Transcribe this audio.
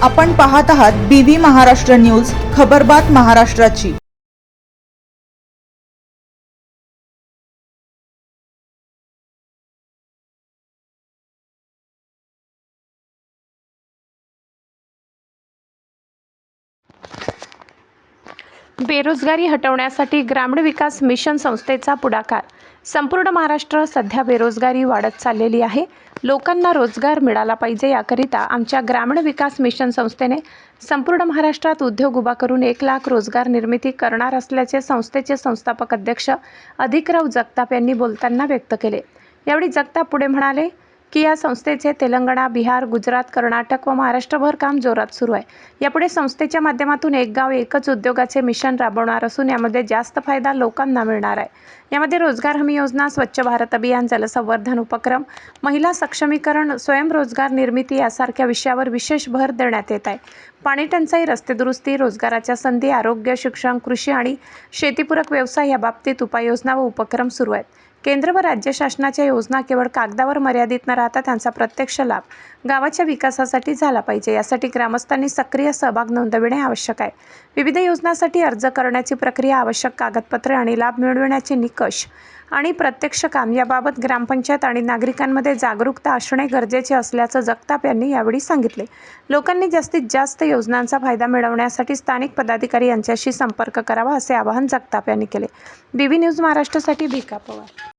आपण पाहत आहात BV महाराष्ट्र न्यूज, खबरबात महाराष्ट्राची। बेरोजगारी हटवण्यासाठी ग्रामीण विकास मिशन संस्थेचा पुढाकार। संपूर्ण महाराष्ट्र सध्या बेरोजगारी वाढत चाललेली आहे। लोकांना रोजगार मिळाला पाहिजे याकरिता आमच्या ग्रामीण विकास मिशन संस्थेने संपूर्ण महाराष्ट्रात उद्योग उभा करून 1 लाख रोजगार निर्मिती करणार असल्याचे संस्थेचे संस्थापक अध्यक्ष अधिकराव जगताप यांनी बोलताना व्यक्त केले। यावेळी जगताप पुढे म्हणाले की या संस्थेचे तेलंगणा, बिहार, गुजरात, कर्नाटक व महाराष्ट्रभर काम जोरात सुरू आहे। यापुढे संस्थेच्या माध्यमातून एक गाव एकच उद्योगाचे मिशन राबवणार असून यामध्ये जास्त फायदा लोकांना मिळणार आहे। यामध्ये रोजगार हमी योजना, स्वच्छ भारत अभियान, जलसंवर्धन उपक्रम, महिला सक्षमीकरण, स्वयंरोजगार निर्मिती यासारख्या विषयावर विशेष भर देण्यात येत आहे। पाणी टंचाई, रस्ते दुरुस्ती, रोजगाराच्या संधी, आरोग्य, शिक्षण, कृषी आणि शेतीपूरक व्यवसाय या बाबतीत उपाययोजना व उपक्रम सुरू आहेत। केंद्र व राज्य शासनाच्या योजना केवळ कागदावर मर्यादित न राहता त्यांचा प्रत्यक्ष लाभ गावाच्या विकासासाठी झाला पाहिजे। यासाठी ग्रामस्थांनी सक्रिय सहभाग नोंदविणे आवश्यक आहे। विविध योजनांसाठी अर्ज करण्याची प्रक्रिया, आवश्यक कागदपत्रे आणि लाभ मिळविण्याचे निकष आणि प्रत्यक्ष काम याबाबत ग्रामपंचायत आणि नागरिकांमध्ये जागरूकता असणे गरजेचे असल्याचं जगताप यांनी यावेळी सांगितले। लोकांनी जास्तीत जास्त योजनांचा फायदा मिळवण्यासाठी स्थानिक पदाधिकारी यांच्याशी संपर्क करावा असे आवाहन जगताप यांनी केले। BV न्यूज महाराष्ट्रासाठी भिका पवार।